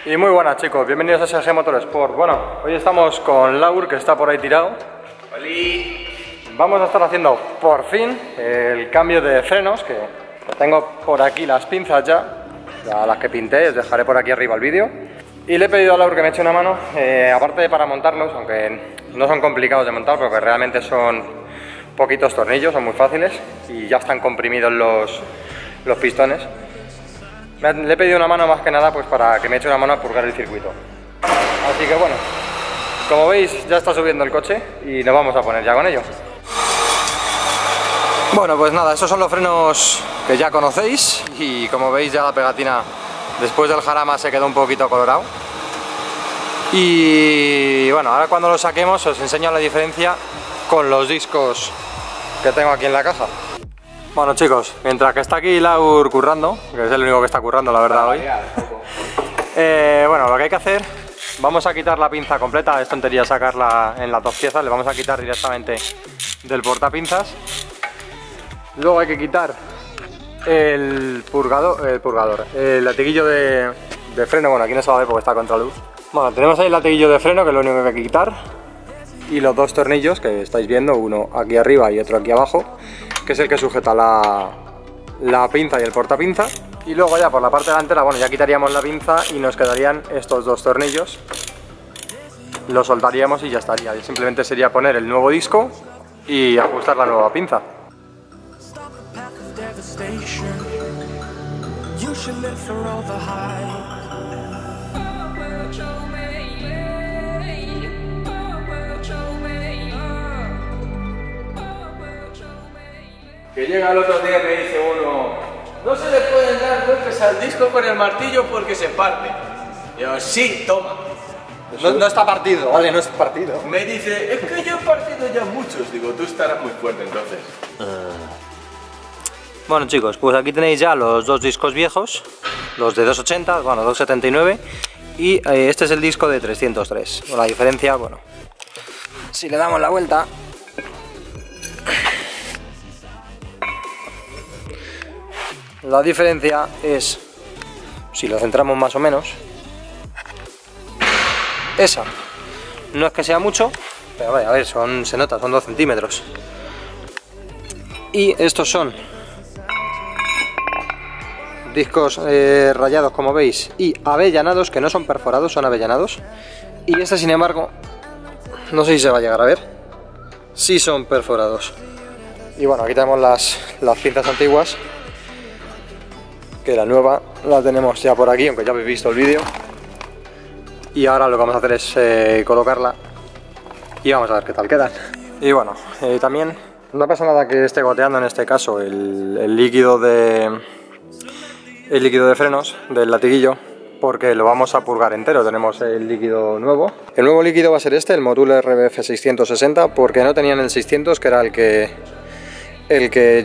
Y muy buenas chicos, bienvenidos a SG Motorsport. Bueno, hoy estamos con Laur, que está por ahí tirado. ¡Holi! Vamos a estar haciendo por fin el cambio de frenos, que tengo por aquí las pinzas ya las que pinté, os dejaré por aquí arriba el vídeo. Y le he pedido a Laur que me eche una mano, aparte de para montarlos, aunque no son complicados de montar porque realmente son poquitos tornillos, son muy fáciles y ya están comprimidos los pistones. Le he pedido una mano más que nada pues para que me eche una mano a purgar el circuito. Así que bueno, como veis ya está subiendo el coche y nos vamos a poner ya con ello. Bueno, pues nada, estos son los frenos que ya conocéis y como veis ya la pegatina después del jarama se quedó un poquito colorado. Y bueno, ahora cuando lo saquemos os enseño la diferencia con los discos que tengo aquí en la caja. Bueno chicos, mientras que está aquí Laur currando, que es el único que está currando la verdad hoy, bueno, lo que hay que hacer, vamos a quitar la pinza completa, es tontería sacarla en las dos piezas, le vamos a quitar directamente del portapinzas. Luego hay que quitar el latiguillo de freno, bueno aquí no se va a ver porque está a contraluz. Bueno, tenemos ahí el latiguillo de freno, que es lo único que hay que quitar, y los dos tornillos que estáis viendo, uno aquí arriba y otro aquí abajo, que es el que sujeta la pinza y el portapinza. Y luego ya por la parte delantera, bueno, ya quitaríamos la pinza y nos quedarían estos dos tornillos, los soltaríamos y ya estaría. Y simplemente sería poner el nuevo disco y ajustar la nueva pinza. Que llega el otro día y me dice uno: no se le pueden dar golpes al disco con el martillo porque se parte. Yo, sí, toma. No está partido, vale, no es partido. Me dice: es que yo he partido ya muchos. Digo, tú estarás muy fuerte entonces. Bueno chicos, pues aquí tenéis ya los dos discos viejos, los de 280, bueno 279 y este es el disco de 303. Con la diferencia, bueno, si le damos la vuelta, la diferencia es, si lo centramos más o menos, esa. No es que sea mucho, pero a ver, se nota, son 2 centímetros. Y estos son discos rayados, como veis, y avellanados, que no son perforados, son avellanados. Y este, sin embargo, no sé si se va a llegar a ver, sí son perforados. Y bueno, aquí tenemos las pinzas antiguas, que la nueva la tenemos ya por aquí, aunque ya habéis visto el vídeo. Y ahora lo que vamos a hacer es colocarla y vamos a ver qué tal quedan. Y bueno, también no pasa nada que esté goteando en este caso el líquido de frenos del latiguillo, porque lo vamos a purgar entero. Tenemos el líquido nuevo. El nuevo líquido va a ser este, el Motul RBF 660, porque no tenían el 600, que era el que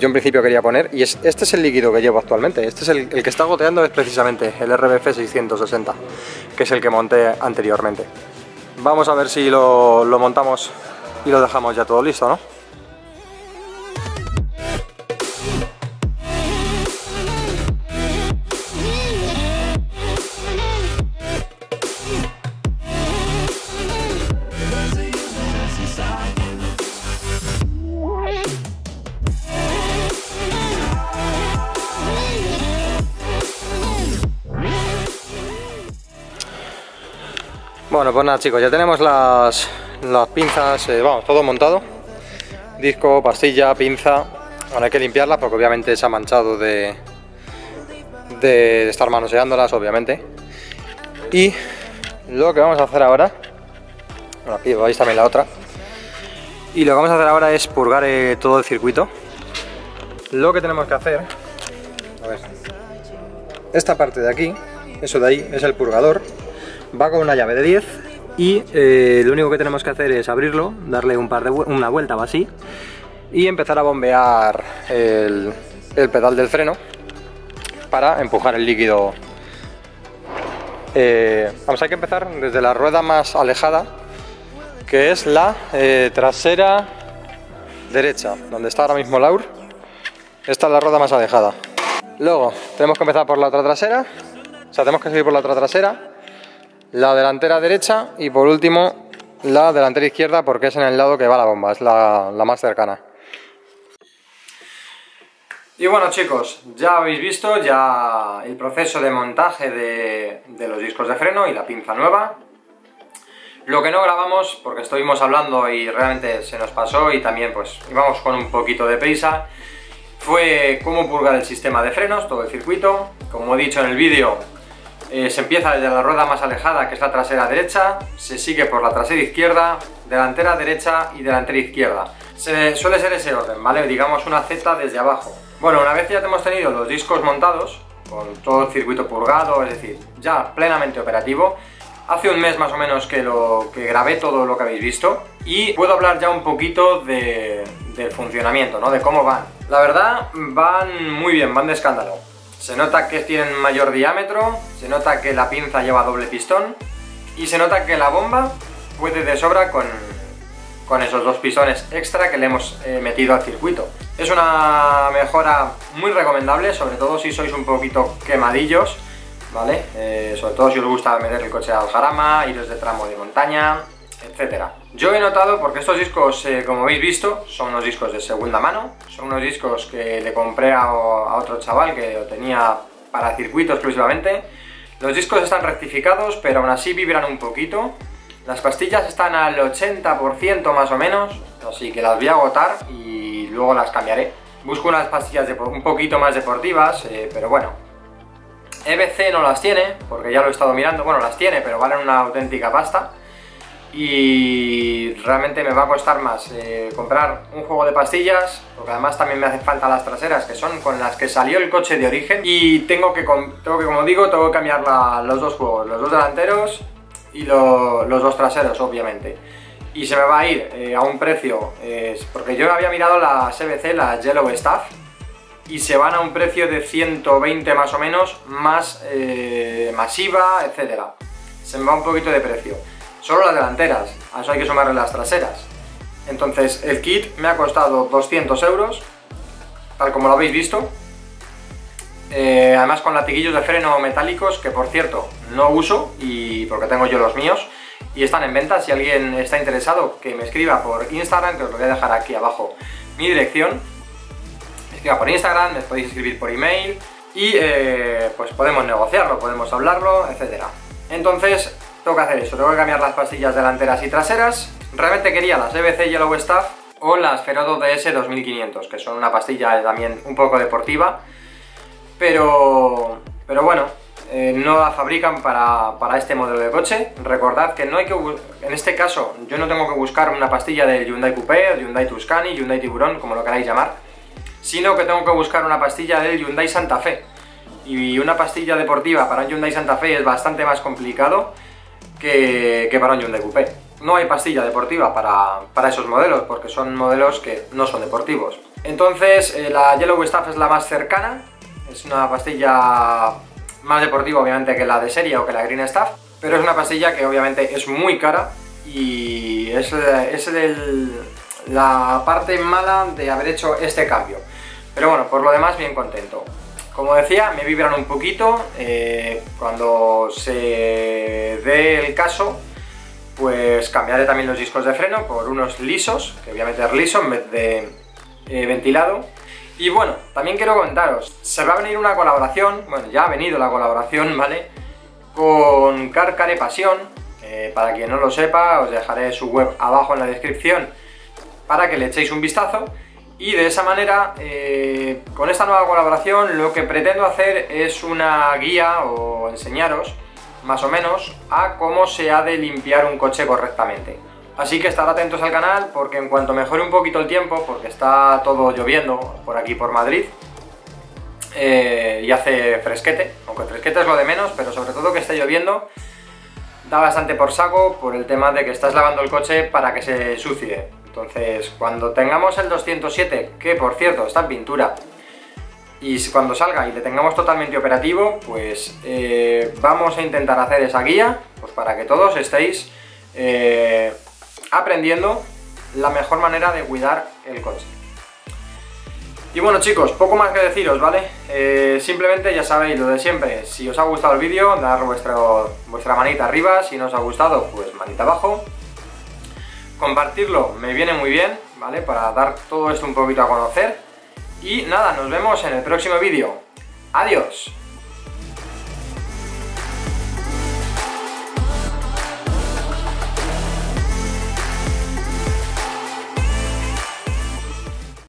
yo en principio quería poner, y este es el líquido que llevo actualmente. Este es el que está goteando, es precisamente el RBF 660, que es el que monté anteriormente. Vamos a ver si lo montamos y lo dejamos ya todo listo, ¿no? Bueno, pues nada chicos, ya tenemos las pinzas, vamos, todo montado. Disco, pastilla, pinza. Bueno, hay que limpiarlas porque obviamente se ha manchado de estar manoseándolas, obviamente. Y lo que vamos a hacer ahora, bueno, aquí veis también la otra. Y lo que vamos a hacer ahora es purgar todo el circuito. Lo que tenemos que hacer, a ver, esta parte de aquí, eso de ahí, es el purgador. Va con una llave de 10 y lo único que tenemos que hacer es abrirlo, darle una vuelta o así y empezar a bombear el pedal del freno para empujar el líquido. Vamos, hay que empezar desde la rueda más alejada, que es la trasera derecha, donde está ahora mismo Laur. Esta es la rueda más alejada. Luego tenemos que empezar por la otra trasera, o sea, tenemos que seguir por la otra trasera, la delantera derecha y por último la delantera izquierda, porque es en el lado que va la bomba, es la más cercana. Y bueno chicos, ya habéis visto ya el proceso de montaje de los discos de freno y la pinza nueva. Lo que no grabamos, porque estuvimos hablando y realmente se nos pasó y también pues íbamos con un poquito de prisa, fue cómo purgar el sistema de frenos, todo el circuito. Como he dicho en el vídeo, se empieza desde la rueda más alejada, que es la trasera derecha, se sigue por la trasera izquierda, delantera derecha y delantera izquierda. Suele ser ese orden, ¿vale? Digamos una Z desde abajo. Bueno, una vez ya hemos tenido los discos montados, con todo el circuito purgado, es decir, ya plenamente operativo, hace un mes más o menos que grabé todo lo que habéis visto y puedo hablar ya un poquito del funcionamiento, ¿no? De cómo van. La verdad, van muy bien, van de escándalo. Se nota que tienen mayor diámetro, se nota que la pinza lleva doble pistón y se nota que la bomba puede de sobra con esos dos pistones extra que le hemos metido al circuito. Es una mejora muy recomendable, sobre todo si sois un poquito quemadillos, ¿vale? Sobre todo si os gusta meter el coche al jarama, iros de tramo de montaña, etc. Yo he notado, porque estos discos, como habéis visto, son unos discos de segunda mano, son unos discos que le compré a otro chaval que lo tenía para circuito exclusivamente. Los discos están rectificados, pero aún así vibran un poquito. Las pastillas están al 80% más o menos, así que las voy a agotar y luego las cambiaré. Busco unas pastillas un poquito más deportivas, pero bueno. EBC no las tiene, porque ya lo he estado mirando, bueno, las tiene, pero valen una auténtica pasta. Y realmente me va a costar más comprar un juego de pastillas, porque además también me hacen falta las traseras, que son con las que salió el coche de origen. Y tengo que como digo, tengo que cambiar los dos juegos, los dos delanteros y los dos traseros, obviamente. Y se me va a ir a un precio, porque yo había mirado las EBC, la Yellow Stuff, y se van a un precio de 120 más o menos, más masiva, etcétera. Se me va un poquito de precio. Solo las delanteras, a eso hay que sumarle las traseras. Entonces el kit me ha costado 200 euros, tal como lo habéis visto. Además con latiguillos de freno metálicos, que por cierto no uso, y porque tengo yo los míos, y están en venta. Si alguien está interesado, que me escriba por Instagram, que os lo voy a dejar aquí abajo mi dirección. Me escriba por Instagram, me podéis escribir por email y pues podemos negociarlo, podemos hablarlo, etc. Entonces tengo que hacer eso, tengo que cambiar las pastillas delanteras y traseras. Realmente quería las EBC Yellow Stuff o las Ferodo DS 2500, que son una pastilla también un poco deportiva, pero bueno, no la fabrican para este modelo de coche. Recordad que no hay que, en este caso yo no tengo que buscar una pastilla del Hyundai Coupé, Hyundai Tuscany, Hyundai Tiburón, como lo queráis llamar, sino que tengo que buscar una pastilla del Hyundai Santa Fe. Y una pastilla deportiva para un Hyundai Santa Fe es bastante más complicado que para un Hyundai Coupé. No hay pastilla deportiva para esos modelos, porque son modelos que no son deportivos. Entonces la Yellow Stuff es la más cercana, es una pastilla más deportiva obviamente que la de serie o que la Green Stuff, pero es una pastilla que obviamente es muy cara y es la parte mala de haber hecho este cambio. Pero bueno, por lo demás bien contento. Como decía, me vibran un poquito, cuando se dé el caso, pues cambiaré también los discos de freno por unos lisos, que voy a meter liso en vez de ventilado. Y bueno, también quiero comentaros, se va a venir una colaboración, bueno, ya ha venido la colaboración, ¿vale? Con Car Care Passion, para quien no lo sepa, os dejaré su web abajo en la descripción para que le echéis un vistazo. Y de esa manera, con esta nueva colaboración, lo que pretendo hacer es una guía o enseñaros, más o menos, a cómo se ha de limpiar un coche correctamente. Así que estar atentos al canal, porque en cuanto mejore un poquito el tiempo, porque está todo lloviendo por aquí por Madrid, y hace fresquete, aunque fresquete es lo de menos, pero sobre todo que esté lloviendo, da bastante por saco por el tema de que estás lavando el coche para que se sucie. Entonces, cuando tengamos el 207, que por cierto está en pintura, y cuando salga y le tengamos totalmente operativo, pues vamos a intentar hacer esa guía, pues para que todos estéis aprendiendo la mejor manera de cuidar el coche. Y bueno chicos, poco más que deciros, ¿vale? Simplemente ya sabéis lo de siempre, si os ha gustado el vídeo, dar vuestra manita arriba, si no os ha gustado, pues manita abajo. Compartirlo me viene muy bien, ¿vale? Para dar todo esto un poquito a conocer. Y nada, nos vemos en el próximo vídeo. ¡Adiós!